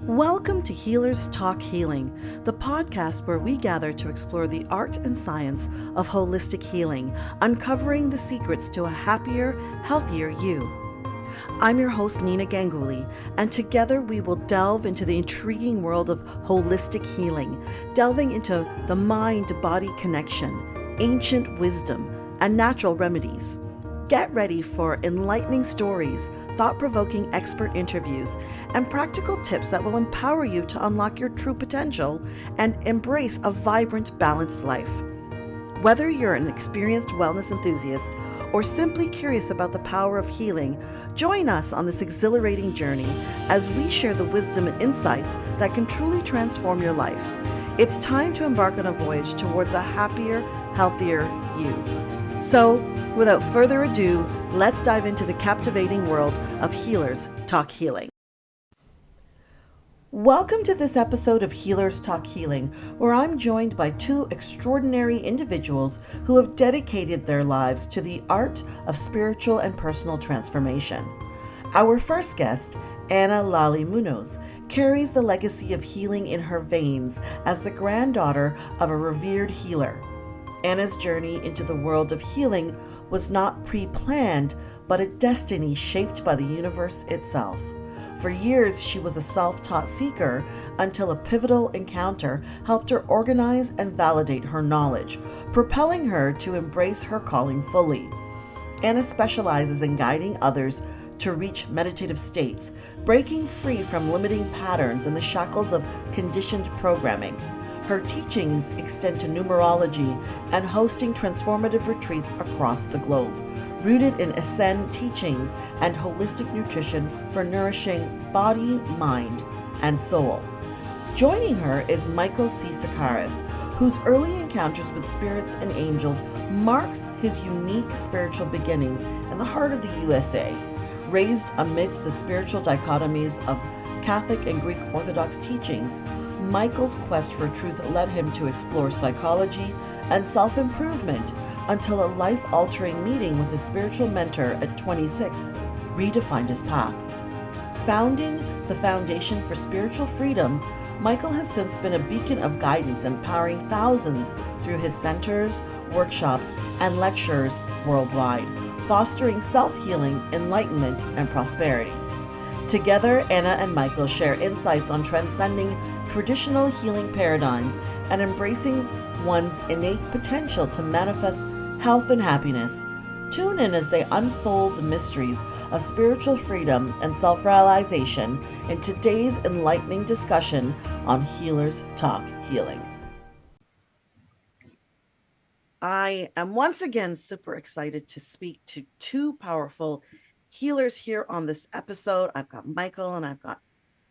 Welcome to Healers Talk Healing, the podcast where we gather to explore the art and science of holistic healing, uncovering the secrets to a happier, healthier you. I'm your host, Nina Ganguly, and together we will delve into the intriguing world of holistic healing, delving into the mind-body connection, ancient wisdom, and natural remedies. Get ready for enlightening stories, thought-provoking expert interviews, and practical tips that will empower you to unlock your true potential and embrace a vibrant, balanced life. Whether you're an experienced wellness enthusiast or simply curious about the power of healing, join us on this exhilarating journey as we share the wisdom and insights that can truly transform your life. It's time to embark on a voyage towards a happier, healthier you. So, without further ado, let's dive into the captivating world of Healers Talk Healing. Welcome to this episode of Healers Talk Healing, where I'm joined by two extraordinary individuals who have dedicated their lives to the art of spiritual and personal transformation. Our first guest, Lali Munoz, carries the legacy of healing in her veins as the granddaughter of a revered healer. Anna's journey into the world of healing was not pre-planned, but a destiny shaped by the universe itself. For years, she was a self-taught seeker until a pivotal encounter helped her organize and validate her knowledge, propelling her to embrace her calling fully. Anna specializes in guiding others to reach meditative states, breaking free from limiting patterns and the shackles of conditioned programming. Her teachings extend to numerology and hosting transformative retreats across the globe, rooted in Ascend teachings and holistic nutrition for nourishing body, mind, and soul. Joining her is Michael C. Fikaris, whose early encounters with spirits and angels marks his unique spiritual beginnings in the heart of the USA. Raised amidst the spiritual dichotomies of Catholic and Greek Orthodox teachings, Michael's quest for truth led him to explore psychology and self-improvement until a life-altering meeting with his spiritual mentor at 26 redefined his path. Founding the Foundation for Spiritual Freedom, Michael has since been a beacon of guidance, empowering thousands through his centers, workshops, and lectures worldwide, fostering self-healing, enlightenment, and prosperity. Together, Anna and Michael share insights on transcending traditional healing paradigms and embracing one's innate potential to manifest health and happiness. Tune in as they unfold the mysteries of spiritual freedom and self-realization in today's enlightening discussion on Healers Talk Healing. I am once again super excited to speak to two powerful healers here on this episode. I've got Michael and I've got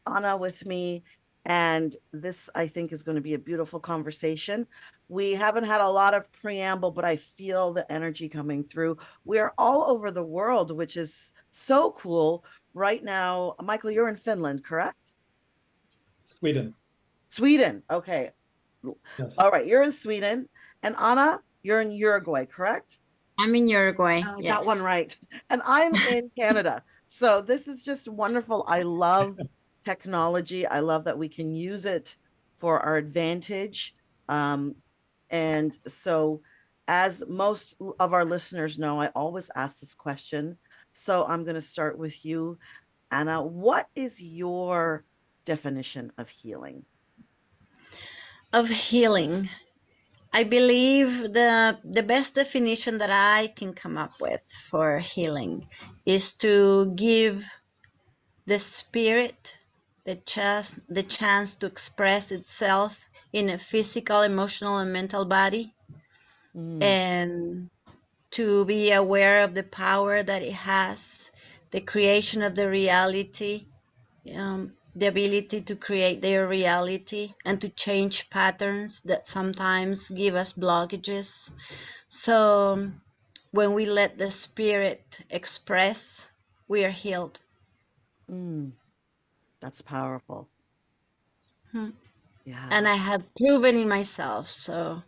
Anna with me, and this, I think, is going to be a beautiful conversation. We haven't had a lot of preamble, but I feel the energy coming through. We're all over the world, which is so cool. Right now, Michael, you're in Finland, correct? Sweden. Sweden, okay. Yes. All right, you're in Sweden. And Anna, you're in Uruguay, correct? I'm in Uruguay. I yes. got one right. And I'm in Canada. So this is just wonderful. I love technology. I love that we can use it for our advantage. And so, as most of our listeners know, I always ask this question. So I'm going to start with you, Anna. What is your definition of healing? Of healing. I believe the best definition that I can come up with for healing is to give the spirit the chance to express itself in a physical, emotional, and mental body, and to be aware of the power that it has, the creation of the reality, the ability to create their reality and to change patterns that sometimes give us blockages. So when we let the spirit express, we are healed. That's powerful. Yeah. And I have proven in myself. So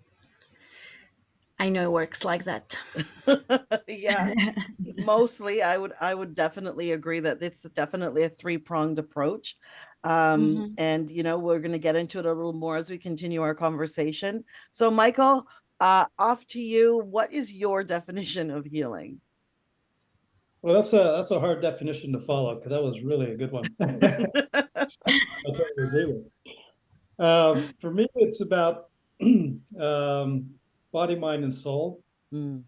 I know it works like that. Yeah. Mostly I would definitely agree that it's definitely a three-pronged approach. And we're going to get into it a little more as we continue our conversation. So Michael, off to you. What is your definition of healing? Well, that's a hard definition to follow because that was really a good one. I totally agree with. For me, it's about body, mind, and soul. Mm,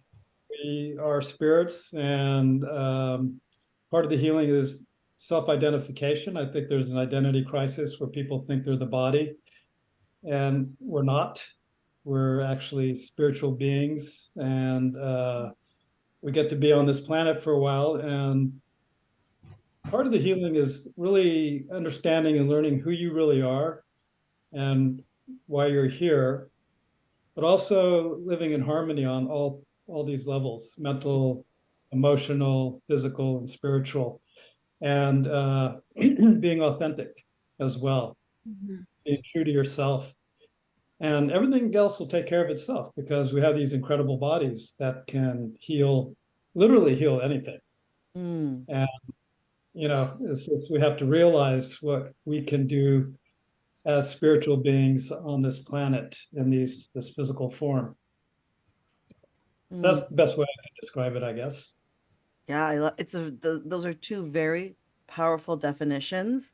We are spirits, and part of the healing is self-identification. I think there's an identity crisis where people think they're the body, and we're not. We're actually spiritual beings, and we get to be on this planet for a while. And part of the healing is really understanding and learning who you really are and why you're here, but also living in harmony on all these levels: mental, emotional, physical, and spiritual, and being authentic as well, Mhm. being true to yourself. And everything else will take care of itself because we have these incredible bodies that can heal, literally heal anything. mm, And it's just we have to realize what we can do as spiritual beings on this planet in this physical form. So mm. that's the best way I can describe it, I guess. Yeah, those are two very powerful definitions.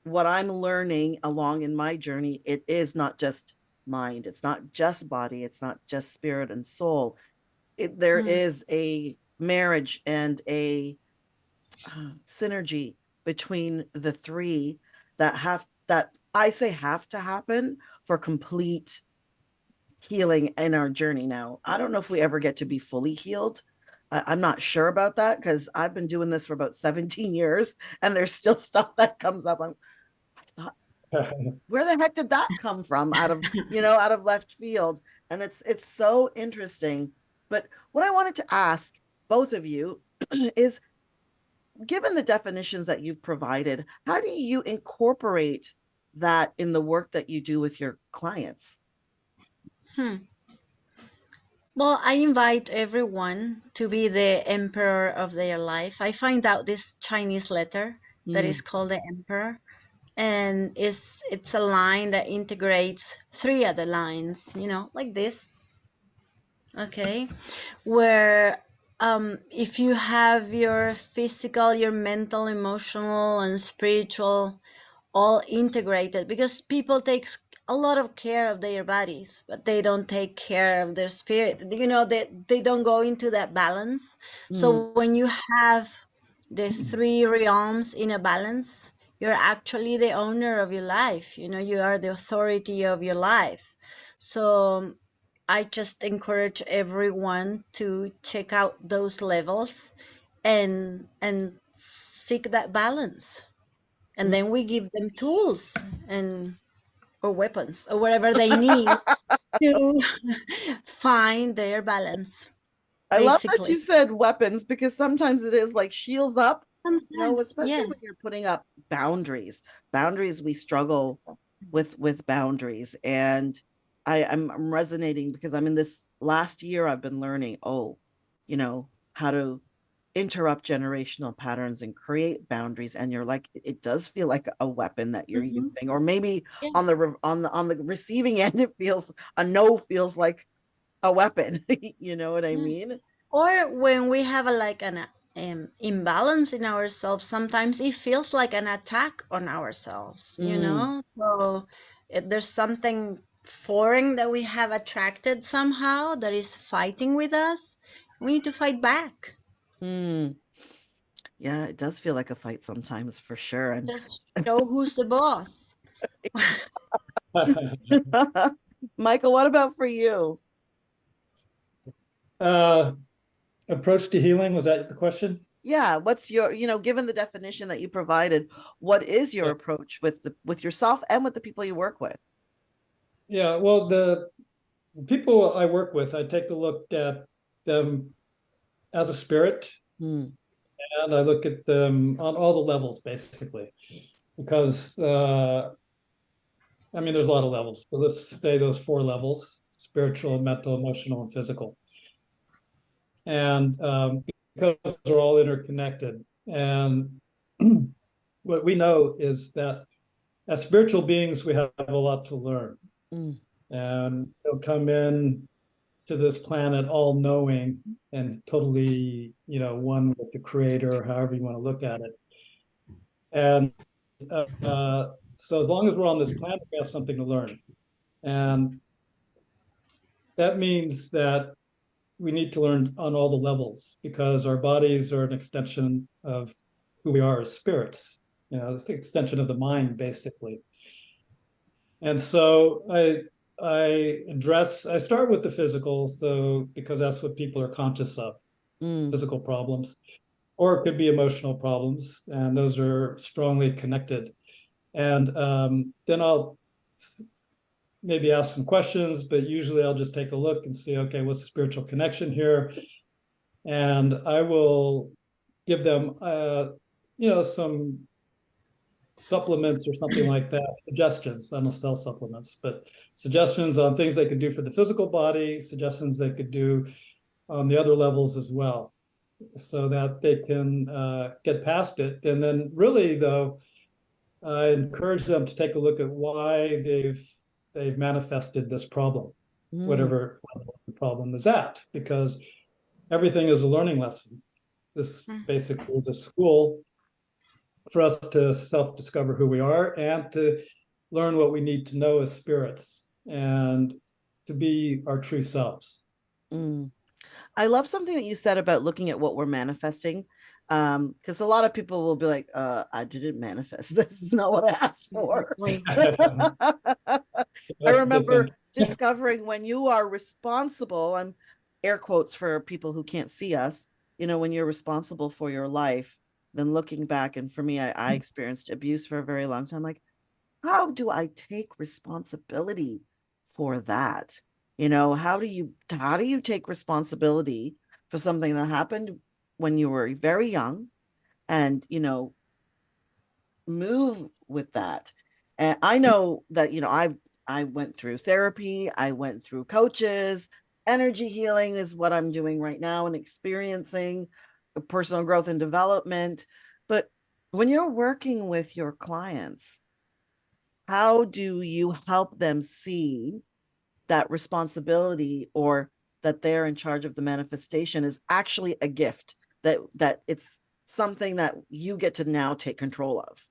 What I'm learning along in my journey, it is not just mind, it's not just body, it's not just spirit and soul. There Mm. is a marriage and a synergy between the three that I say have to happen for complete healing in our journey. Now, I don't know if we ever get to be fully healed. I'm not sure about that because I've been doing this for about 17 years and there's still stuff that comes up. I thought, where the heck did that come from out of left field? And it's so interesting. But what I wanted to ask both of you is, given the definitions that you've provided, how do you incorporate that in the work that you do with your clients? Hmm. Well, I invite everyone to be the emperor of their life. I find out this Chinese letter that is Mm, called the emperor, and it's a line that integrates three other lines, like this. Okay, where if you have your physical, your mental, emotional, and spiritual all integrated, because people take a lot of care of their bodies, but they don't take care of their spirit. They don't go into that balance. mm, So when you have the three realms in a balance, you're actually the owner of your life. You are the authority of your life. So I just encourage everyone to check out those levels and seek that balance, and then we give them tools and or weapons or whatever they need to find their balance, I love that you basically. said weapons because sometimes it is like shields up, Sometimes, especially when yes. you're putting up boundaries. Boundaries, we struggle with boundaries. And I'm resonating because I'm in this last year I've been learning, how to interrupt generational patterns and create boundaries. And you're like, it does feel like a weapon that you're Hmm. using. Or maybe Yeah. on the receiving end, it feels a no feels like a weapon. You know what I Yeah. mean? Or when we have like an imbalance in ourselves, sometimes it feels like an attack on ourselves, Mm, So there's something foreign that we have attracted somehow that is fighting with us. We need to fight back. mm. Yeah, it does feel like a fight sometimes for sure. And Just show who's the boss. Michael, what about for you? uh, Approach to healing, was that the question? Yeah, what's your, given the definition that you provided, what is your Yeah. approach with yourself and with the people you work with? Yeah, well, the people I work with, I take a look at them as a spirit, Mm, and I look at them on all the levels, basically, because I mean, there's a lot of levels, but let's say those four levels. spiritual, mental, emotional, and physical. And because they're all interconnected. And what we know is that as spiritual beings, we have a lot to learn. Mm. And they'll come in to this planet all knowing and totally, one with the creator, however you want to look at it. And so as long as we're on this planet, we have something to learn. And that means that we need to learn on all the levels because our bodies are an extension of who we are as spirits. It's the extension of the mind, basically. And so I start with the physical, so because that's what people are conscious of, physical problems, or it could be emotional problems, and those are strongly connected. And then I'll maybe ask some questions, but usually I'll just take a look and see, okay, what's the spiritual connection here? And I will give them, some supplements or something like that, suggestions. I don't sell supplements, but suggestions on things they could do for the physical body, suggestions they could do on the other levels as well, so that they can get past it. And then really, though, I encourage them to take a look at why they've manifested this problem, whatever the problem is at, because everything is a learning lesson. This basically is a school for us to self-discover who we are and to learn what we need to know as spirits and to be our true selves. I love something that you said about looking at what we're manifesting. Because a lot of people will be like, I didn't manifest. This is not what I asked for. I remember discovering when you are responsible, I'm air quotes for people who can't see us, when you're responsible for your life, then looking back, and for me, I experienced abuse for a very long time. Like, how do I take responsibility for that? How do you take responsibility for something that happened when you were very young and, move with that? And I know that, I went through therapy, I went through coaches, energy healing is what I'm doing right now and experiencing personal growth and development. But when you're working with your clients, how do you help them see that responsibility, or that they're in charge of the manifestation, is actually a gift, that it's something that you get to now take control of?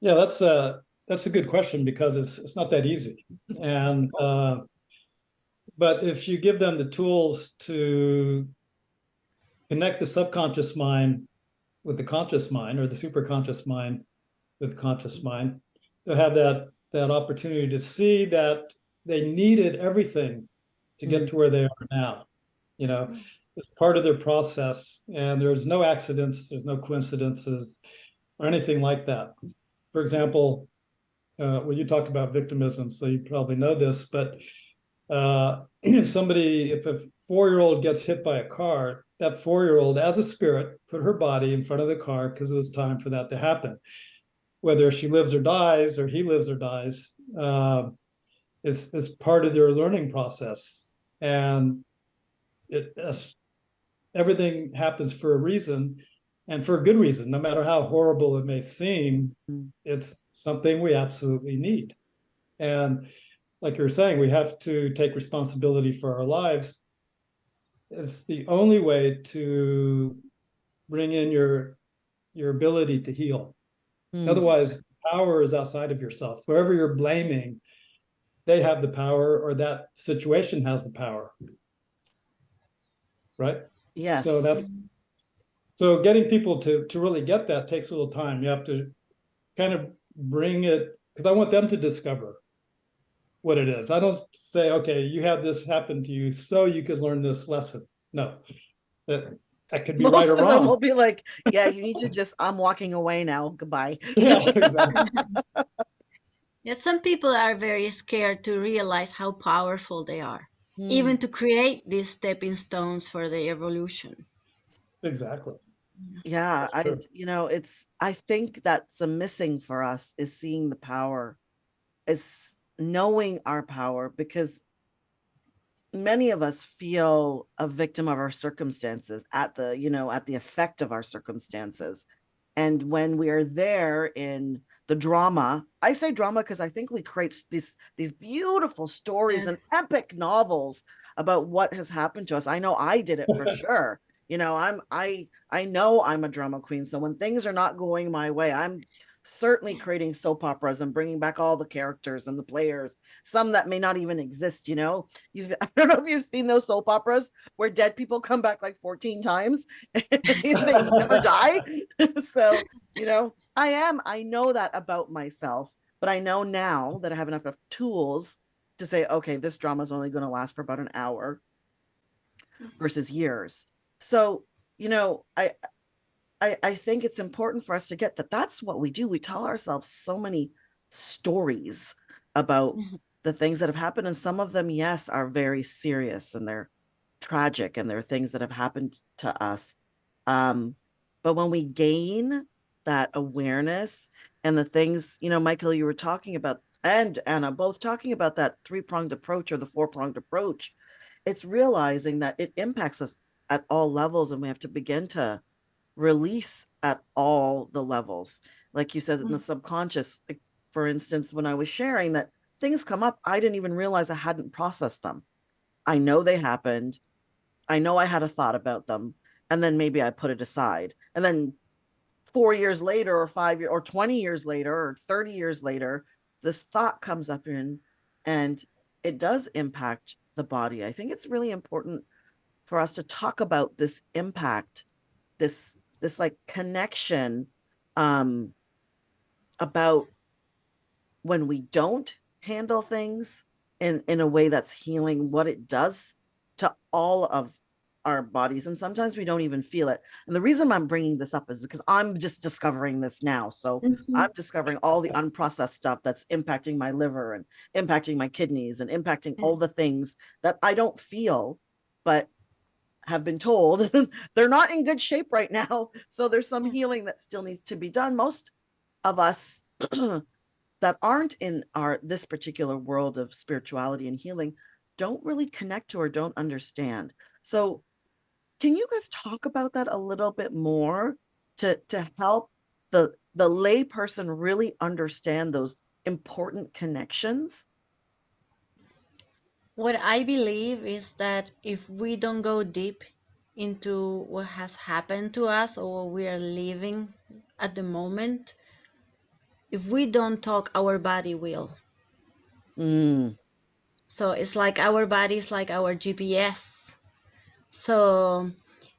Yeah, that's a good question because it's not that easy. And but if you give them the tools to connect the subconscious mind with the conscious mind, or the superconscious mind with the conscious mind, they'll have that opportunity to see that they needed everything to get to where they are now. It's part of their process, and there's no accidents, there's no coincidences or anything like that. For example, well, you talk about victimism, so you probably know this, but if a 4-year-old gets hit by a car, that 4-year-old, as a spirit, put her body in front of the car because it was time for that to happen. Whether she lives or dies, or he lives or dies, is part of their learning process. And everything happens for a reason, and for a good reason. No matter how horrible it may seem, it's something we absolutely need. And like you were saying, we have to take responsibility for our lives. It's the only way to bring in your ability to heal. Otherwise, power is outside of yourself. Whoever you're blaming, they have the power, or that situation has the power. Right? Yes. So getting people to really get that takes a little time. You have to kind of bring it, because I want them to discover what it is. I don't say, okay, you had this happen to you so you could learn this lesson. No, that could be Most right or of them wrong. will be like, yeah, you need to just, I'm walking away now. Goodbye. Yeah, exactly. Yeah, some people are very scared to realize how powerful they are, even to create these stepping stones for their evolution. Exactly. Yeah, Sure. I think that's a missing for us, is seeing the power. It's knowing our power, because many of us feel a victim of our circumstances, at the, at the effect of our circumstances. And when we are there in the drama, I say drama because I think we create these beautiful stories and Yes. epic novels about what has happened to us. I know I did it for sure. I know I'm a drama queen. So when things are not going my way, I'm certainly creating soap operas and bringing back all the characters and the players, some that may not even exist. I don't know if you've seen those soap operas where dead people come back like 14 times and they never die. So, I know that about myself, but I know now that I have enough of tools to say, okay, this drama is only going to last for about an hour versus years. So, I think it's important for us to get that that's what we do. We tell ourselves so many stories about the things that have happened. And some of them, yes, are very serious and they're tragic and they're things that have happened to us. But when we gain that awareness and the things, Michael, you were talking about, and Anna, both talking about that three-pronged approach or the four-pronged approach, it's realizing that it impacts us at all levels, and we have to begin to release at all the levels. Like you said, in the subconscious, like, for instance, when I was sharing that things come up, I didn't even realize I hadn't processed them. I know they happened. I know I had a thought about them. And then maybe I put it aside. And then 4 years later, or 5 years, or 20 years later, or 30 years later, this thought comes up and it does impact the body. I think it's really important for us to talk about this impact, this like connection, about when we don't handle things in a way that's healing, what it does to all of our bodies. And sometimes we don't even feel it. And the reason I'm bringing this up is because I'm just discovering this now. So I'm discovering all the unprocessed stuff that's impacting my liver and impacting my kidneys and impacting all the things that I don't feel, but have been told they're not in good shape right now. So there's some healing that still needs to be done. Most of us that aren't in this particular world of spirituality and healing don't really connect to or don't understand. So can you guys talk about that a little bit more to help the lay person really understand those important connections? What I believe is that if we don't go deep into what has happened to us or what we are living at the moment, if we don't talk, our body will. Mm. So it's like our body is like our GPS. So,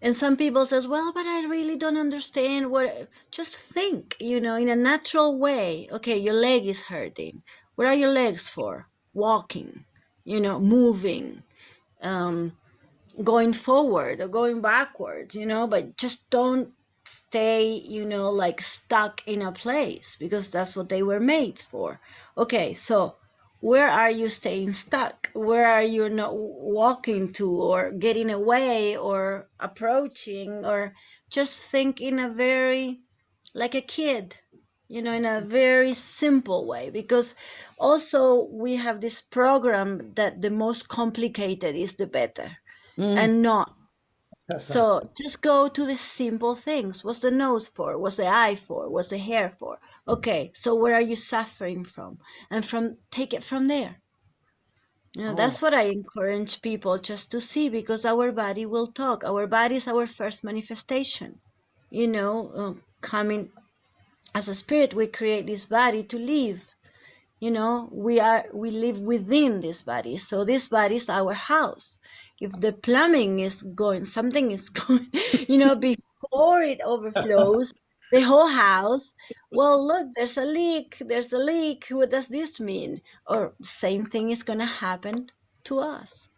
and some people says, well, but I really don't understand what, just think, in a natural way. Okay, your leg is hurting. What are your legs for? Walking, moving, going forward or going backwards, but just don't stay, like stuck in a place, because that's what they were made for. Okay, so where are you staying stuck? Where are you not walking to or getting away or approaching, or just think in a very, like a kid, in a very simple way, because also we have this program that the most complicated is the better, Mm. and not. So just go to the simple things. What's the nose for? What's the eye for? What's the hair for? Okay, so where are you suffering from? And take it from there. Oh. That's what I encourage people just to see, because our body will talk. Our body is our first manifestation. Coming as a spirit, we create this body to live. We live within this body, so this body is our house. If the plumbing is going, something is going, before it overflows the whole house, well, look, there's a leak, what does this mean? Or the same thing is going to happen to us.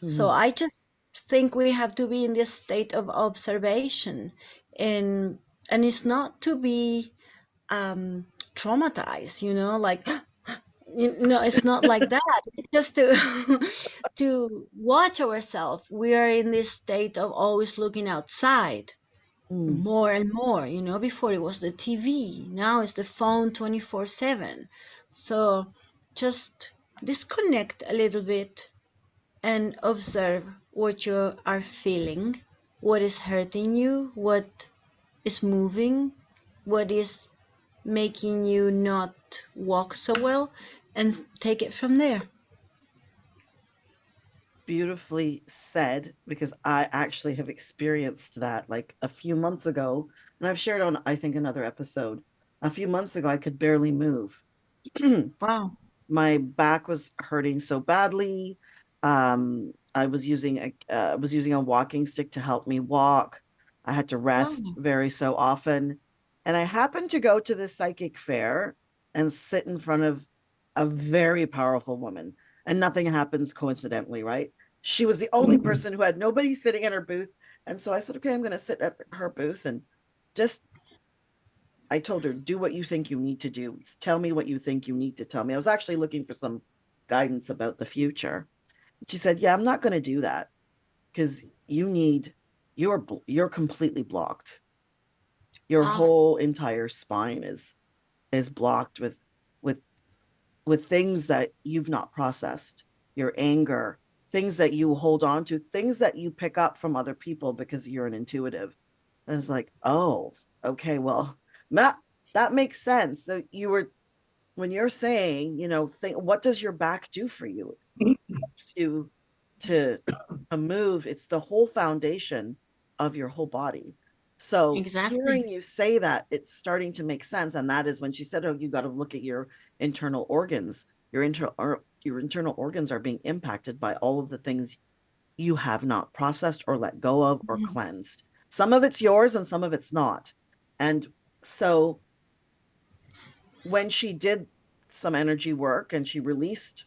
So Mm-hmm. I just think we have to be in this state of observation, and it's not to be traumatized, like it's not like that. It's just to to watch ourselves. We are in this state of always looking outside Mm. more and more. Before it was the TV, now it's the phone 24/7. So just disconnect a little bit and observe what you are feeling, what is hurting you, what is moving, what is making you not walk so well, and take it from there. Beautifully said, because I actually have experienced that like a few months ago, and I've shared on, I think, another episode. A few months ago, I could barely move. Wow. My back was hurting so badly. I was using a walking stick to help me walk. I had to rest Wow. very so often, and I happened to go to this psychic fair and sit in front of a very powerful woman. And nothing happens coincidentally, right? She was the only person who had nobody sitting at her booth, and so I said, "Okay, I'm going to sit at her booth and just." I told her, do what you think you need to do. Tell me what you think you need to tell me. I was actually looking for some guidance about the future. She said, yeah, I'm not going to do that because you're completely blocked. Your Ah, whole entire spine is blocked with with things that you've not processed, your anger, things that you hold on to, things that you pick up from other people because you're an intuitive. And it's like, oh, okay, well, that that makes sense. So you were when you're saying, think, what does your back do for you? It helps you to move. It's the whole foundation of your whole body. So exactly. hearing you say that, it's starting to make sense. And that is when she said, oh, you got to look at your internal organs. Your internal organs are being impacted by all of the things you have not processed or let go of or Mhm. cleansed. Some of it's yours and some of it's not. And so when she did some energy work and she released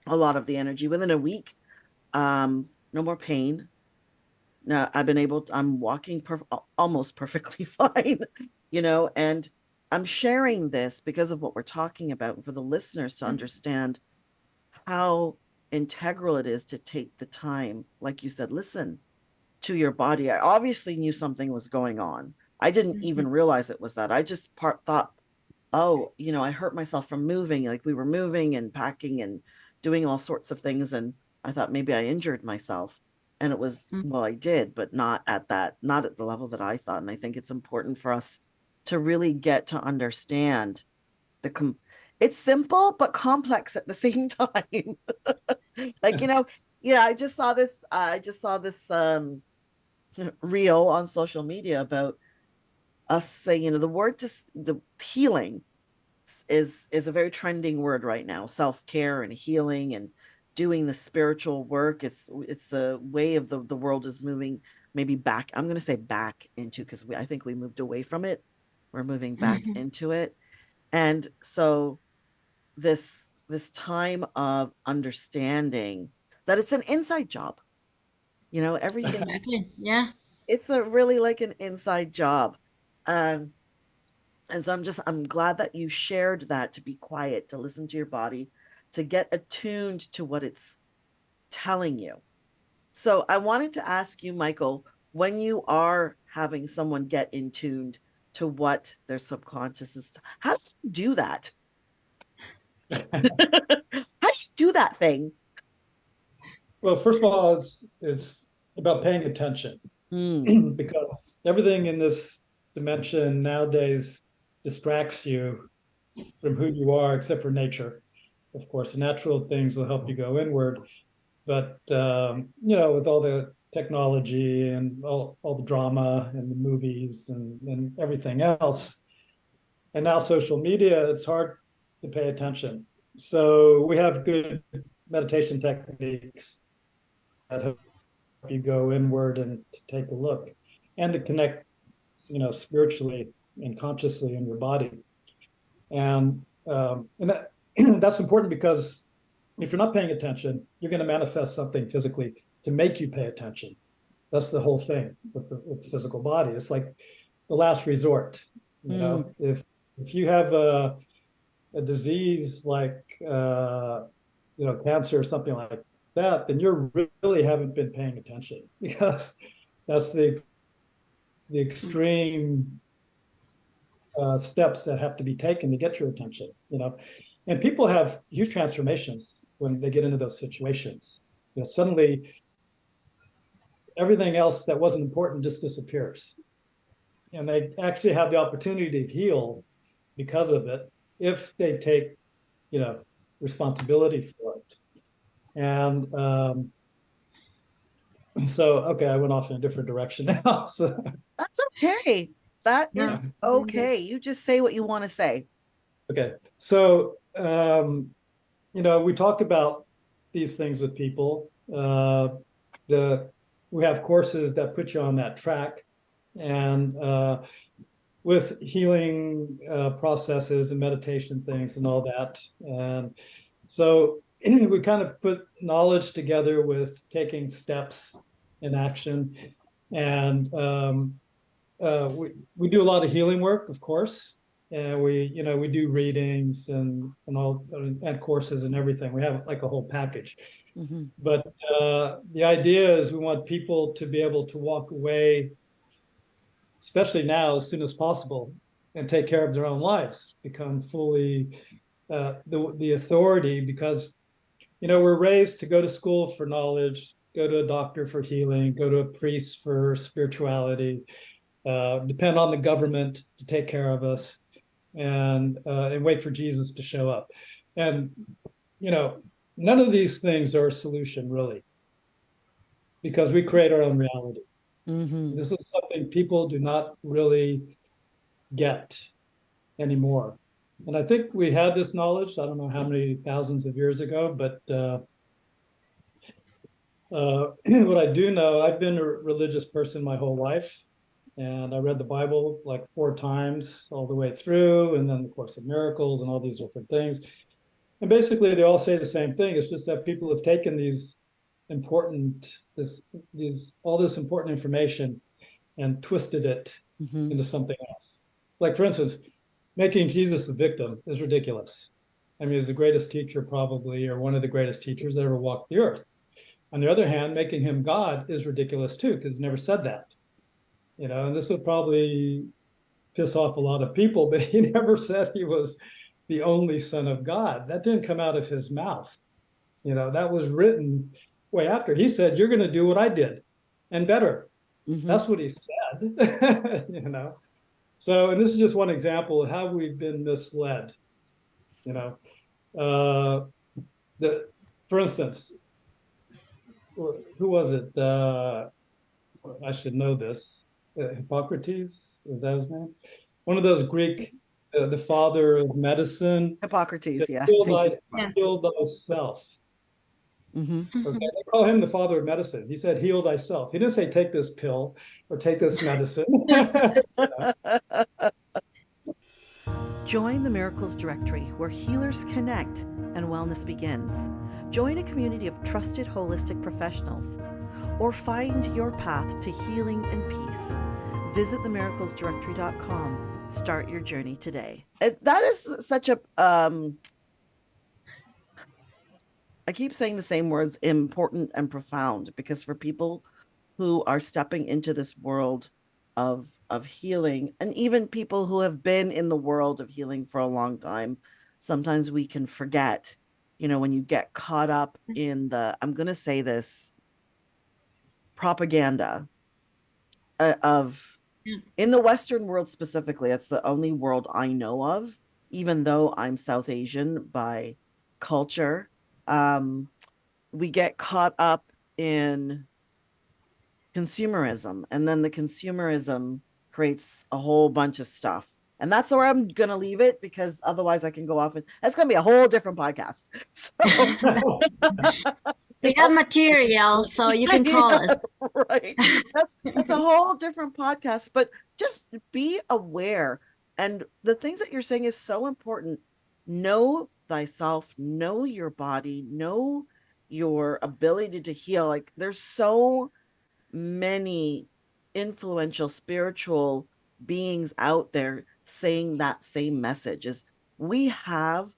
a lot of the energy within a week, no more pain. Now I'm walking almost perfectly fine, and I'm sharing this because of what we're talking about for the listeners to understand how integral it is to take the time, like you said, listen to your body. I obviously knew something was going on. I didn't Mhm. even realize it was that. I just thought, oh, I hurt myself from moving. Like we were moving and packing and doing all sorts of things. And I thought maybe I injured myself. And it was, Mhm. well, I did, but not at the level that I thought. And I think it's important for us to really get to understand it's simple, but complex at the same time. Like, yeah, I just saw this reel on social media about us saying, the word to the healing is a very trending word right now. Self-care and healing and doing the spiritual work. It's the way of the world is moving maybe back. I'm going to say back into, because I think we moved away from it. We're moving back Mhm. into it. And so this time of understanding that it's an inside job. Everything, Exactly. Yeah. it's a really like an inside job. Um, and so I'm glad that you shared that, to be quiet, to listen to your body, to get attuned to what it's telling you. So I wanted to ask you, Michael, when you are having someone get in tuned to what their subconscious is, how do you do that? How do you do that thing? Well, first of all, it's about paying attention Mm, because everything in this dimension nowadays distracts you from who you are, except for nature. Of course, the natural things will help you go inward, but with all the technology and all the drama and the movies and everything else, and now social media, it's hard to pay attention. So we have good meditation techniques that help you go inward and to take a look and to connect, spiritually and consciously in your body. And that that's important because if you're not paying attention, you're going to manifest something physically to make you pay attention. That's the whole thing with the physical body. It's like the last resort. mm, If you have a disease like cancer or something like that, then you really haven't been paying attention because that's the extreme steps that have to be taken to get your attention. And people have huge transformations when they get into those situations. Suddenly everything else that wasn't important just disappears. And they actually have the opportunity to heal because of it if they take, responsibility for it. And so, okay, I went off in a different direction now. So. That's okay. That is Yeah. okay. You just say what you want to say. Okay. So, we talk about these things with people. We have courses that put you on that track, and with healing processes and meditation things and all that. And so we kind of put knowledge together with taking steps in action. And we do a lot of healing work, of course. And we do readings and all and courses and everything. We have like a whole package. Mm-hmm. But the idea is we want people to be able to walk away, especially now, as soon as possible, and take care of their own lives, become fully the authority, because we're raised to go to school for knowledge, go to a doctor for healing, go to a priest for spirituality, depend on the government to take care of us, and wait for Jesus to show up. And none of these things are a solution, really, because we create our own reality. Mm-hmm. This is something people do not really get anymore. And I think we had this knowledge, I don't know how many thousands of years ago, but what I do know, I've been a religious person my whole life. And I read the Bible like 4 times all the way through, and then the Course of Miracles and all these different things. And basically, they all say the same thing. It's just that people have taken all this important information and twisted it Mm-hmm. into something else. Like, for instance, making Jesus a victim is ridiculous. I mean, he's the greatest teacher probably, or one of the greatest teachers that ever walked the earth. On the other hand, making him God is ridiculous too, because he never said that. And this would probably piss off a lot of people, but he never said he was the only son of God. That didn't come out of his mouth. That was written way after. He said, "You're going to do what I did and better." Mm-hmm. That's what he said. So, and this is just one example of how we've been misled. For instance, who was it? I should know this. Hippocrates, is that his name? One of those Greek, the father of medicine. Hippocrates, Said, yeah. heal thyself. Mm-hmm. Okay, they call him the father of medicine. He said, "Heal thyself." He didn't say, "Take this pill" or "Take this medicine." Join the Miracles Directory, where healers connect and wellness begins. Join a community of trusted holistic professionals, or find your path to healing and peace. Visit themiraclesdirectory.com. Start your journey today. That is such a I keep saying the same words, important and profound, because for people who are stepping into this world of healing, and even people who have been in the world of healing for a long time, sometimes we can forget, when you get caught up in I'm going to say this, propaganda of, in the Western world specifically. It's the only world I know of, even though I'm South Asian by culture. We get caught up in consumerism, and then the consumerism creates a whole bunch of stuff. And that's where I'm going to leave it, because otherwise I can go off and it's going to be a whole different podcast. So We have material, so you can call us. Right. That's a whole different podcast, but just be aware. And the things that you're saying is so important. Know thyself, know your body, know your ability to heal. Like, there's so many influential spiritual beings out there saying that same message, is we have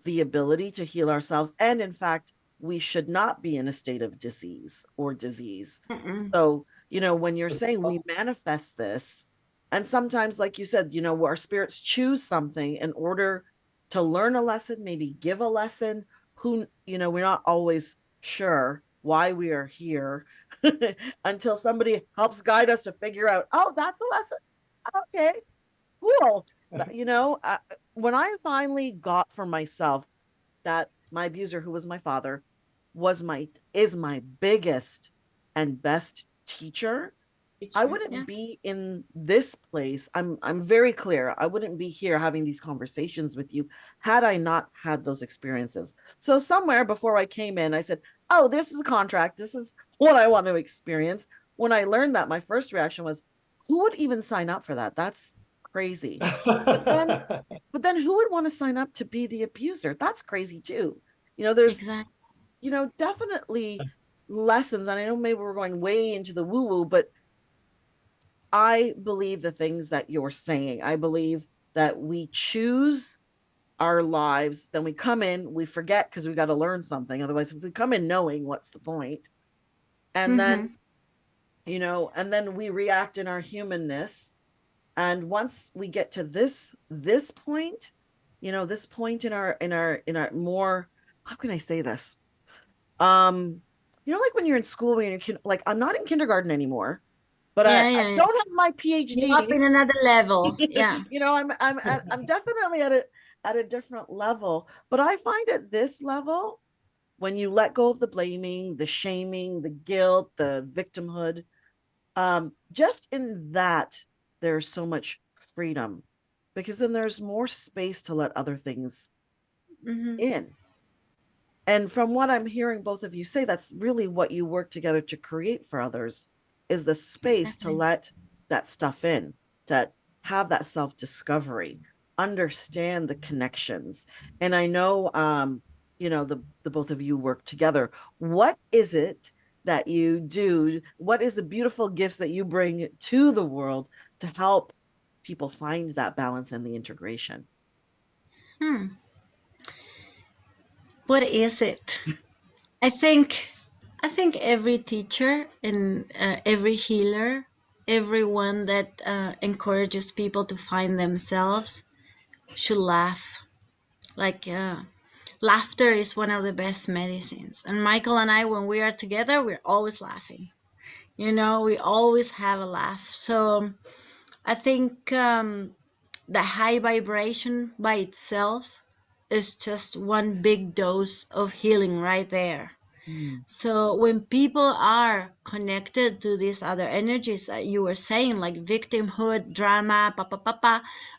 the ability to heal ourselves. And in fact, we should not be in a state of disease. So, when you're saying we manifest this, and sometimes, like you said, our spirits choose something in order to learn a lesson, maybe give a lesson. Who, we're not always sure why we are here until somebody helps guide us to figure out, oh, that's a lesson. Okay, cool. When I finally got for myself that my abuser, who was my father, is my biggest and best teacher, I wouldn't Yeah. be in this place. I'm very clear. I wouldn't be here having these conversations with you had I not had those experiences. So somewhere before I came in, I said, "Oh, this is a contract. This is what I want to experience." When I learned that, my first reaction was, "Who would even sign up for that? That's crazy." But then but then who would want to sign up to be the abuser? That's crazy too. There's, Exactly. definitely lessons, and I know maybe we're going way into the woo-woo, but I believe the things that you're saying. I believe that we choose our lives, then we come in, we forget because we got to learn something. Otherwise, if we come in knowing, what's the point? And then, Mm-hmm. and then we react in our humanness. And once we get to this point, this point in our more, how can I say this? Like when you're in school, when you're like, I'm not in kindergarten anymore, but I, Yeah, I yeah, yeah. don't have my You're up PhD. in another level. Yeah. I'm definitely at a different level, but I find at this level, when you let go of the blaming, the shaming, the guilt, the victimhood, just in that, there's so much freedom, because then there's more space to let other things Mm-hmm. in. And from what I'm hearing both of you say, that's really what you work together to create for others, is the space to Exactly. let that stuff in, to have that self-discovery, understand the connections. And I know, the both of you work together. What is it that you do? What is the beautiful gifts that you bring to the world to help people find that balance and the integration? Hmm. What is it? I think I think every teacher and every healer, everyone that encourages people to find themselves should laugh. Like laughter is one of the best medicines. And Michael and I, when we are together, we're always laughing. We always have a laugh. So I think the high vibration by itself is just one big dose of healing right there. Mm. So when people are connected to these other energies that you were saying, like victimhood, drama,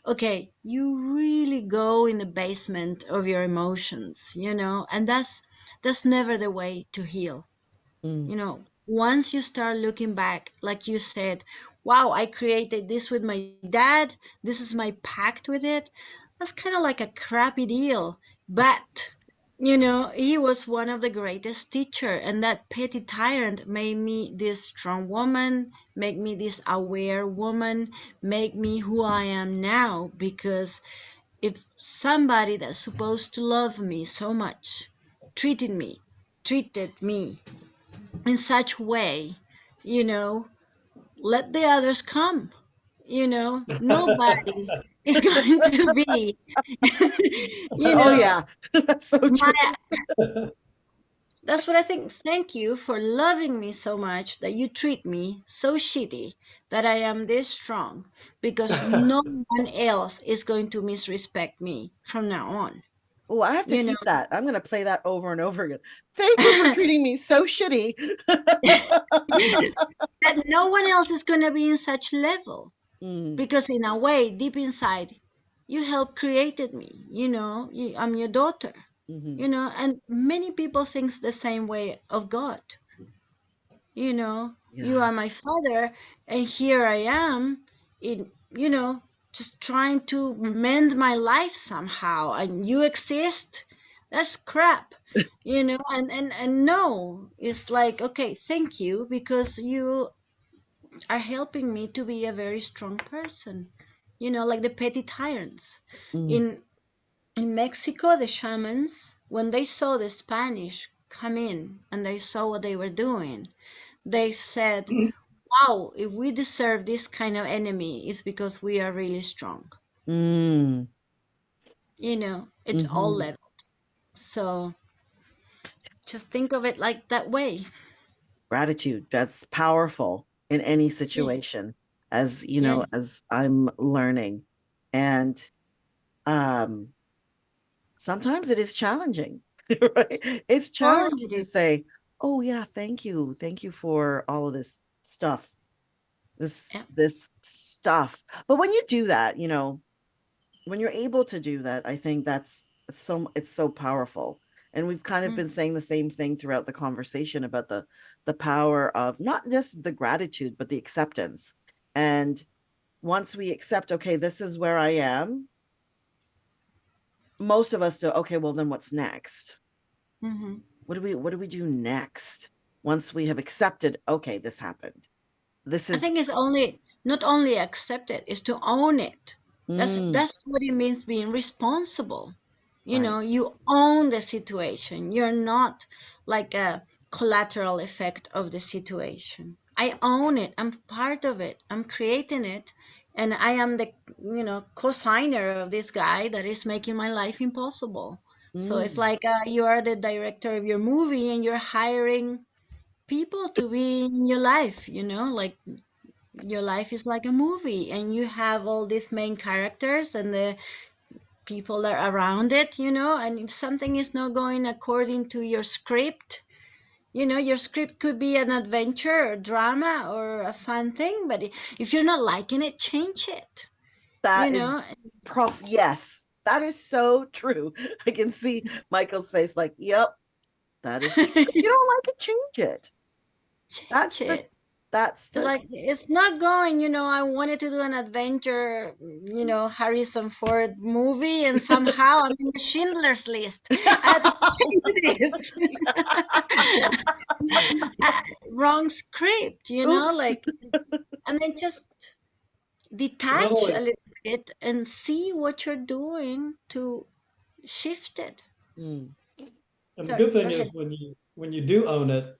okay, you really go in the basement of your emotions, and that's never the way to heal. Mm. Once you start looking back, like you said, wow, I created this with my dad, this is my pact with it. That's kind of like a crappy deal. But, he was one of the greatest teacher, and that petty tyrant made me this strong woman, make me this aware woman, make me who I am now. Because if somebody that's supposed to love me so much treated me in such way, you know, let the others come. Nobody is going to be, you Oh know, yeah, that's so my, true. that's what I think. Thank you for loving me so much that you treat me so shitty that I am this strong, because no one else is going to misrespect me from now on, Oh, I have to you know. keep that. I'm going to play that over and over again. Thank you for treating me so shitty. That no one else is going to be in such level. Mm, Because in a way, deep inside, you helped created me. I'm your daughter. mhm. And many people thinks the same way of God. You Yeah. are my father, and here I am, in just trying to mend my life somehow, and you exist. That's crap. And no, it's like, okay, thank you, because you are helping me to be a very strong person. Like the petty tyrants. Mm, In Mexico, the shamans, when they saw the Spanish come in and they saw what they were doing, they said, wow, if we deserve this kind of enemy, it's because we are really strong. mm. It's all leveled. So just think of it like that way. Gratitude, that's powerful in any situation, as you Yeah, know, as I'm learning. And um sometimes it is challenging, right? It's of course challenging it to is. say, oh yeah, thank you for all of this stuff, Yeah. this stuff. But when you do that, when you're able to do that, I think it's so powerful. And we've kind of Mm, been saying the same thing throughout the conversation about the power of not just the gratitude, but the acceptance. And once we accept, okay, this is where I am, most of us do, okay, well then what's next? mhm. What do we do next once we have accepted, okay, this happened? This I is think it's only not only accept it, is to own it. mm, That's what it means being responsible. right. You own the situation. You're not like a collateral effect of the situation. I own it. I'm part of it. I'm creating it. And I am the, co-signer of this guy that is making my life impossible. So it's Mm, like you are the director of your movie and you're hiring people to be in your life, like your life is like a movie and you have all these main characters and the people that are around it, and if something is not going according to your script, your script could be an adventure or drama or a fun thing, but if you're not liking it, change it, you that is know prof, yes, that is so true. I can see Michael's face like, yep, that is true. If you don't like it, change it. change That's the it. that's It's the like it's not going, I wanted to do an adventure, Harrison Ford movie, and somehow I'm in the Schindler's List. I had to change this. Wrong script, oops. like, and then just But not detach a only, little bit and see what you're doing to shift it. Mm, and the Sorry, good go thing is ahead. when you do own it,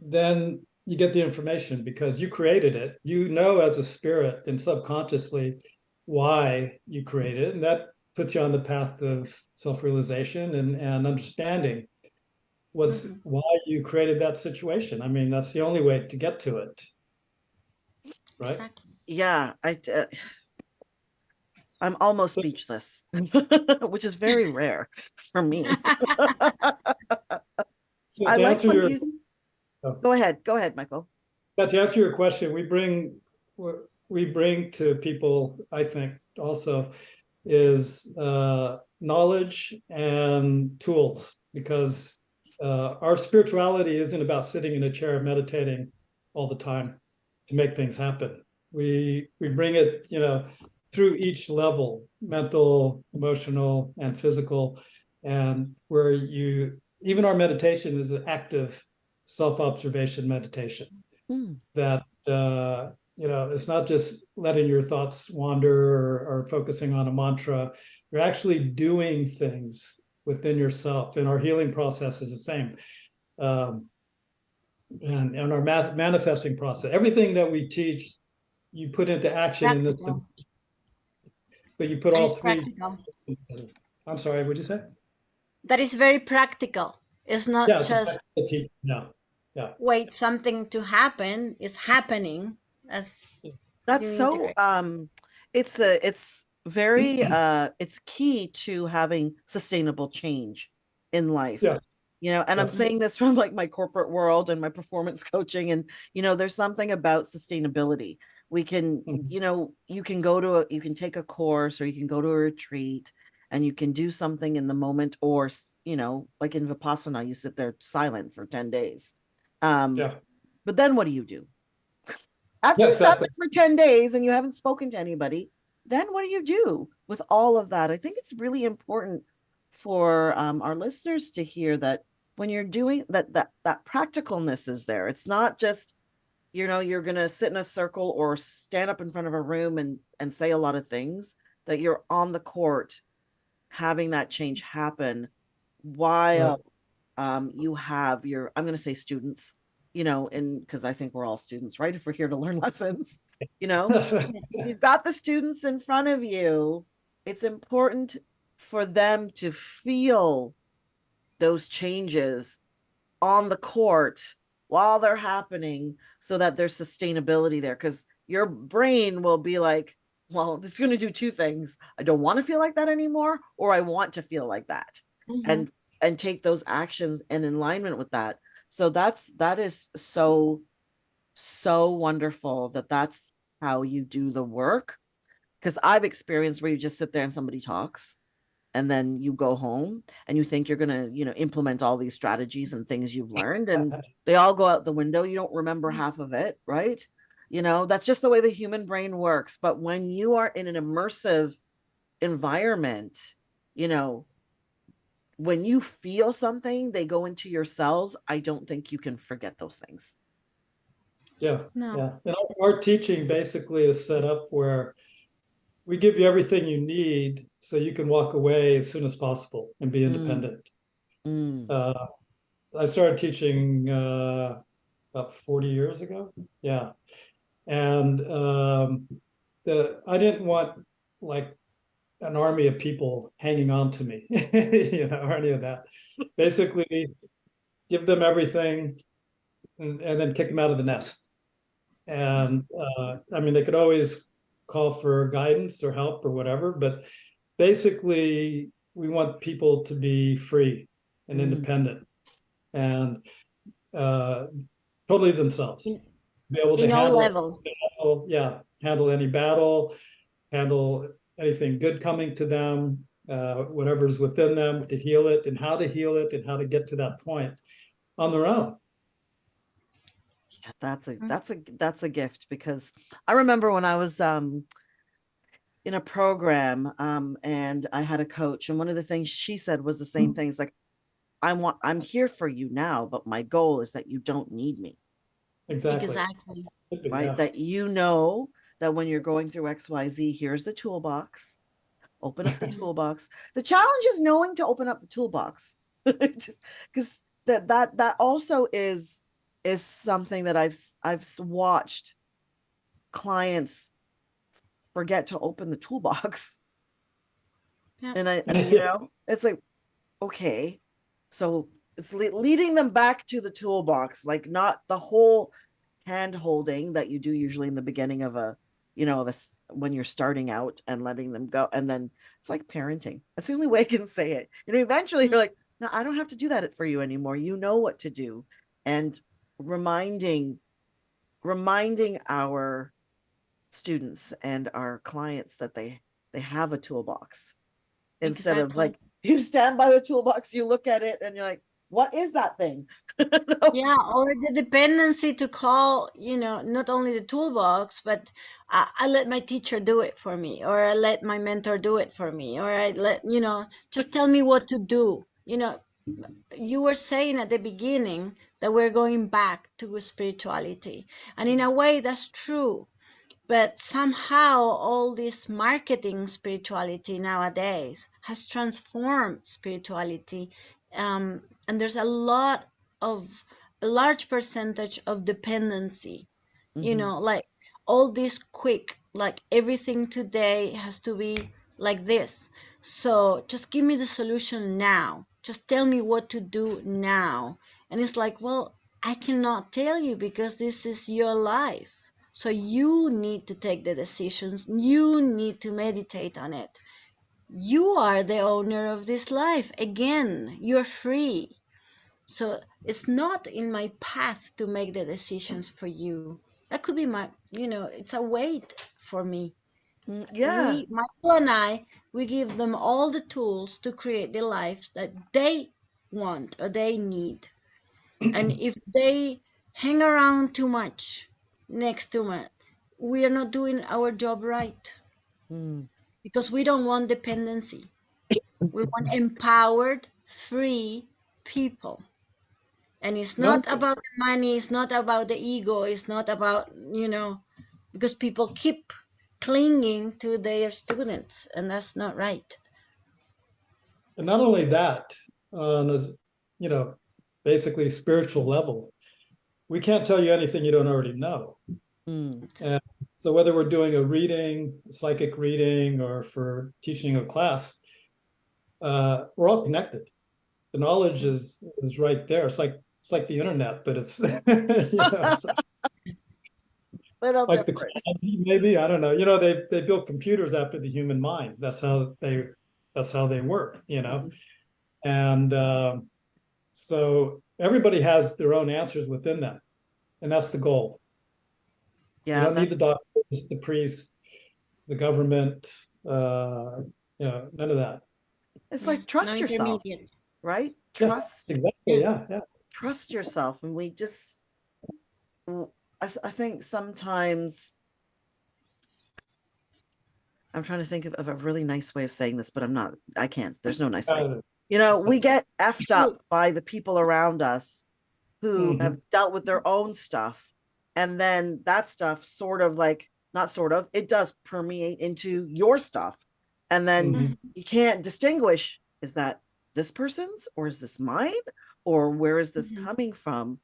then you get the information because you created it. You know as a spirit and subconsciously why you created it, and that puts you on the path of self-realization and understanding what's Hmm. why you created that situation. I mean, that's the only way to get to it, right? Exactly. yeah, I'm almost So, speechless, which is very rare for me. so I to like answer what your you oh, go ahead, Michael. yeah, to answer your question, we bring to people, I think, also is knowledge and tools because our spirituality isn't about sitting in a chair meditating all the time to make things happen. We bring it, through each level, mental, emotional, and physical, and where you even our meditation is an active self-observation meditation Mm, that it's not just letting your thoughts wander or focusing on a mantra. You're actually doing things within yourself, and our healing process is the same. um, and our manifesting process, everything that we teach, you put into It's action in this, practical. but you put And all it's three practical. together. I'm sorry, what'd you say? That is very practical. It's Yeah, not it's a just practical teaching. Yeah, yeah. wait something to happen. It's happening. That's that's you so integrate. it's very it's key to having sustainable change in life. Yeah, And I'm yes. saying this from like my corporate world and my performance coaching, and there's something about sustainability. We can, Mhm. you can go to you can take a course, or you can go to a retreat, and you can do something in the moment, or like in Vipassana, you sit there silent for 10 days. um Yeah, but then what do you do after yeah, you sat exactly. there for 10 days and you haven't spoken to anybody? Then what do you do with all of that? I think it's really important for our listeners to hear that when you're doing that, that practicalness is there. It's not just, you're going to sit in a circle or stand up in front of a room and say a lot of things, that you're on the court having that change happen Right. while you have your, I'm going to say students, and because I think we're all students, right? If we're here to learn lessons, you know, That's right. if you've got the students in front of you, it's important. for them to feel those changes on the court while they're happening so that there's sustainability there. Because your brain will be like, well, it's going to do two things. I don't want to feel like that anymore, or I want to feel like that. Mm-hmm. And take those actions in alignment with that. So that is so wonderful that that's how you do the work. Because I've experienced where you just sit there and somebody talks, and then you go home and you think you're going to, implement all these strategies and things you've learned, and they all go out the window. You don't remember half of it, right? That's just the way the human brain works. But when you are in an immersive environment, you know, when you feel something, they go into your cells. I don't think you can forget those things. Yeah, No. yeah. And our teaching basically is set up where we give you everything you need so you can walk away as soon as possible and be independent. Mm. I started teaching about 40 years ago. Yeah. And I didn't want like an army of people hanging on to me, or any of that. Basically, give them everything and then kick them out of the nest. And I mean, they could always call for guidance or help or whatever, but basically, we want people to be free and independent and totally themselves, be able to In all levels. handle any battle, handle anything good coming to them, whatever's within them, to heal it and how to heal it and how to get to that point on their own. Yeah, that's a gift, because I remember when I was in a program, and I had a coach, and one of the things she said was the same thing. It's like, I'm here for you now, but my goal is that you don't need me. Exactly. Right? Yeah. That that when you're going through XYZ, here's the toolbox. Open up the toolbox. The challenge is knowing to open up the toolbox. Just because that also is something that I've watched clients forget to open the toolbox. Yeah. And it's like, okay, so it's leading them back to the toolbox, like not the whole hand holding that you do usually in the beginning of when you're starting out, and letting them go. And then it's like parenting. That's the only way I can say it. Eventually you're like, no, I don't have to do that for you anymore. You know what to do. And reminding our students and our clients that they have a toolbox, instead of like, you stand by the toolbox, you look at it and you're like, what is that thing? No. Yeah, or the dependency to call, not only the toolbox, but I let my teacher do it for me, or I let my mentor do it for me, or I let, just tell me what to do. You were saying at the beginning that we're going back to spirituality. And in a way, that's true. But somehow all this marketing spirituality nowadays has transformed spirituality. And there's a large percentage of dependency, like all this quick, like everything today has to be like this. So just give me the solution now. Just tell me what to do now. And it's like, well, I cannot tell you because this is your life. So you need to take the decisions. You need to meditate on it. You are the owner of this life. Again, you're free. So it's not in my path to make the decisions for you. That could be it's a weight for me. Yeah. Michael and I, we give them all the tools to create the lives that they want or they need. And if they hang around too much next to me, we are not doing our job right. Because we don't want dependency. We want empowered, free people. And it's not about the money, it's not about the ego, it's not about, because people keep clinging to their students, and that's not right. And not only that, on a basically spiritual level, we can't tell you anything you don't already know. And so whether we're doing a reading, a psychic reading, or for teaching a class, we're all connected. The knowledge is right there. It's like the internet, but it's it's Little like the different. cloud, maybe, I don't know. They built computers after the human mind. That's how they work. And so everybody has their own answers within them, and that's the goal. You Yeah, don't need the that's doctors, the priests, the government, none of that. it's Yeah, like no trust yourself, intermediate. right? Yeah, Trust exactly. Yeah. Yeah. trust yourself. And we just I think sometimes I'm trying to think of a really nice way of saying this, but I can't. There's no nice way. We get effed up by the people around us who have dealt with their own stuff. And then that stuff sort of like, not sort of, it does permeate into your stuff. And then you can't distinguish, is that this person's or is this mine? Or where is this coming from?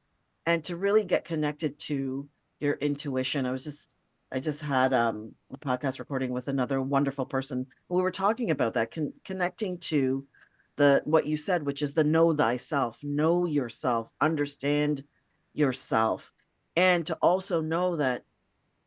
And to really get connected to your intuition. I just had a podcast recording with another wonderful person. We were talking about that, connecting to what you said, which is the know thyself, know yourself, understand yourself, and to also know that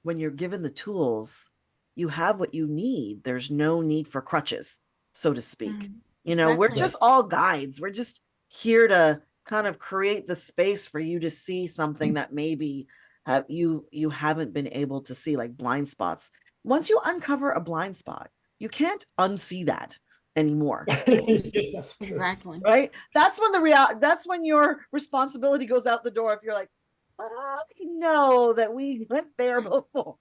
when you're given the tools, you have what you need. There's no need for crutches, so to speak. We're Exactly. just all guides. We're just here to kind of create the space for you to see something that maybe you haven't been able to see, like blind spots. Once you uncover a blind spot, you can't unsee that anymore. That's true. Exactly. Right? That's when your responsibility goes out the door. If you're like, but how do you know that we went there before?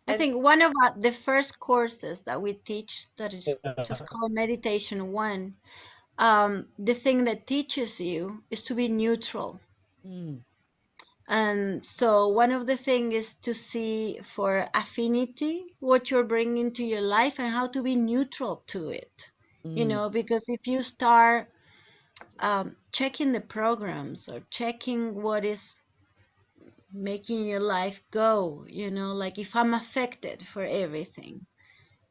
I think one of the first courses that we teach, that is just Yeah. called Meditation 1, the thing that teaches you is to be neutral. And so one of the things is to see for affinity what you're bringing to your life and how to be neutral to it. Because if you start checking the programs or checking what is making your life go, like if I'm affected for everything,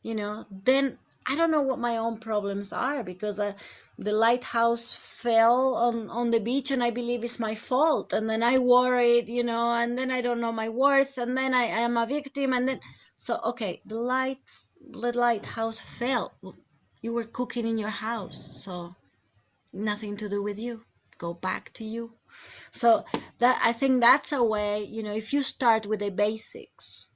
then I don't know what my own problems are, because the lighthouse fell on the beach and I believe it's my fault. And then I worried, and then I don't know my worth. And then I am a victim. And then, so, okay, the lighthouse fell. You were cooking in your house. So nothing to do with you. Go back to you. So that, I think that's a way, if you start with the basics,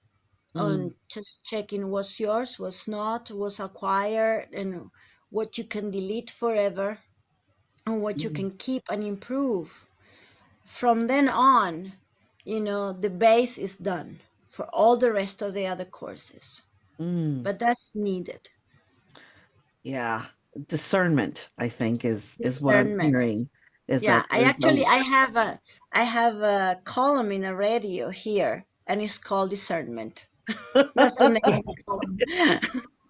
on just checking what's yours, what's not, what's acquired, and what you can delete forever, and what you can keep and improve. From then on, the base is done for all the rest of the other courses. But that's needed. Yeah. Discernment, I think, is what I'm Discernment. hearing. Is Yeah, that I have a column in a radio here, and it's called Discernment. That's the name of the column.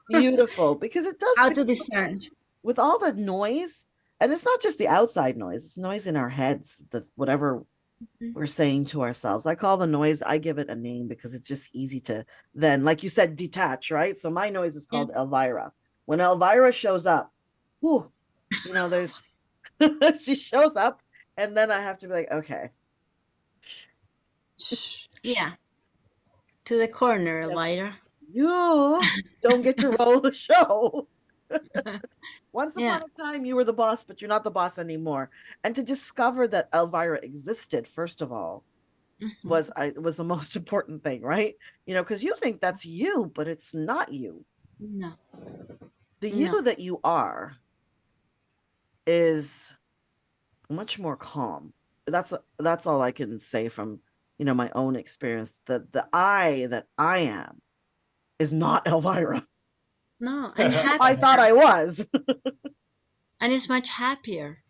beautiful, because it does How to discern. with all the noise, and it's not just the outside noise, it's noise in our heads, whatever we're saying to ourselves. I call the noise, I give it a name because it's just easy to then, like you said, detach, right? So my noise is called Elvira. When Elvira shows up, whew, there's she shows up, and then I have to be like, okay. Yeah. To the corner, Elvira. You don't get to roll the show. Once upon a time, you were the boss, but you're not the boss anymore. And to discover that Elvira existed, first of all, was the most important thing, right? Because you think that's you, but it's not you. No. The you that you are is much more calm. That's all I can say from my own experience. The I that I am is not Elvira. No, and happier. I thought I was. And it's much happier.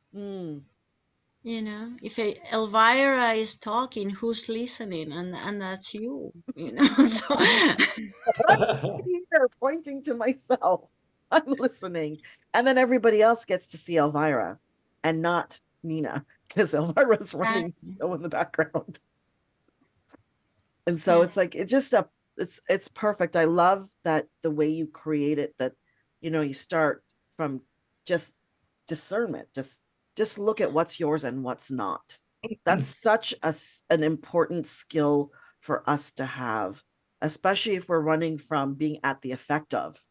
If Elvira is talking, who's listening? And that's you, So I'm here pointing to myself. I'm listening. And then everybody else gets to see Elvira and not Nina, because Elvira's running the show in the background. And so it's like, it's perfect. I love that the way you create it, that you start from just discernment, just look at what's yours and what's not. That's such an important skill for us to have, especially if we're running from being at the effect of,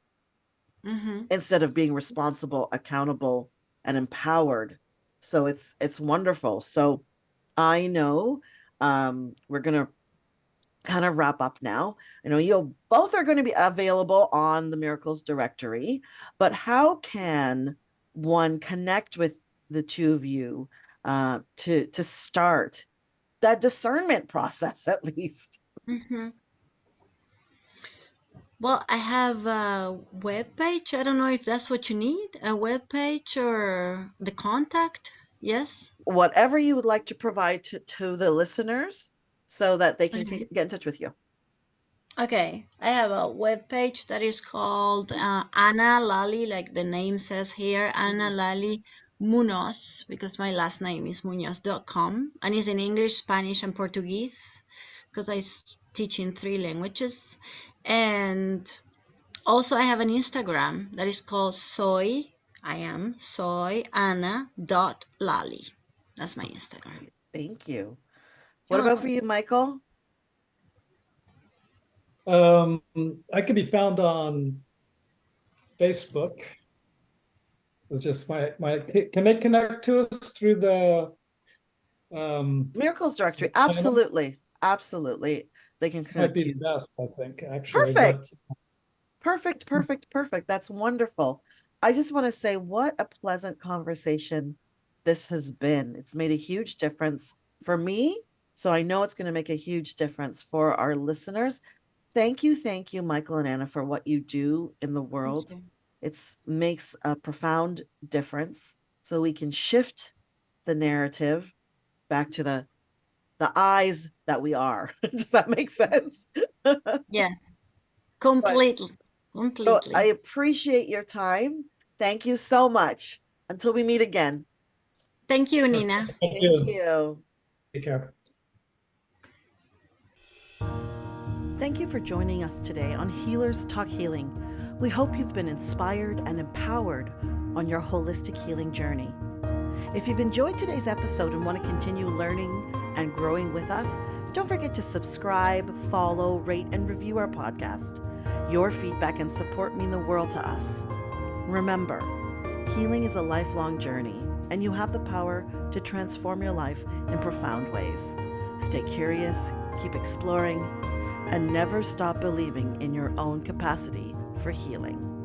instead of being responsible, accountable, and empowered. So it's wonderful. So I know we're gonna kind of wrap up now. I know you both are going to be available on the Miracles directory, but how can one connect with the two of you to start that discernment process at least? Well, I have a web page. I don't know if that's what you need, a web page or the contact. Yes. Whatever you would like to provide to the listeners so that they can get in touch with you. Okay, I have a web page that is called Ana Lali, like the name says here, Ana Lali Munoz, because my last name is Munoz.com, and it's in English, Spanish, and Portuguese, because I teach in 3 languages. And also I have an Instagram that is called soy Ana.lali. That's my Instagram. Thank you. What about for you, Michael? I could be found on Facebook. It's just my can they connect to us through the Miracles directory? Absolutely. Absolutely. They can connect. Might be the best, I think, actually. Perfect. Perfect. That's wonderful. I just want to say what a pleasant conversation this has been. It's made a huge difference for me. So I know it's going to make a huge difference for our listeners. Thank you, Michael and Anna, for what you do in the world. It makes a profound difference. So we can shift the narrative back to the eyes that we are. Does that make sense? Yes, completely. So I appreciate your time. Thank you so much. Until we meet again. Thank you, Nina. Thank you. Take care. Thank you for joining us today on Healers Talk Healing. We hope you've been inspired and empowered on your holistic healing journey. If you've enjoyed today's episode and want to continue learning and growing with us, don't forget to subscribe, follow, rate, and review our podcast. Your feedback and support mean the world to us. Remember, healing is a lifelong journey, and you have the power to transform your life in profound ways. Stay curious, keep exploring, and never stop believing in your own capacity for healing.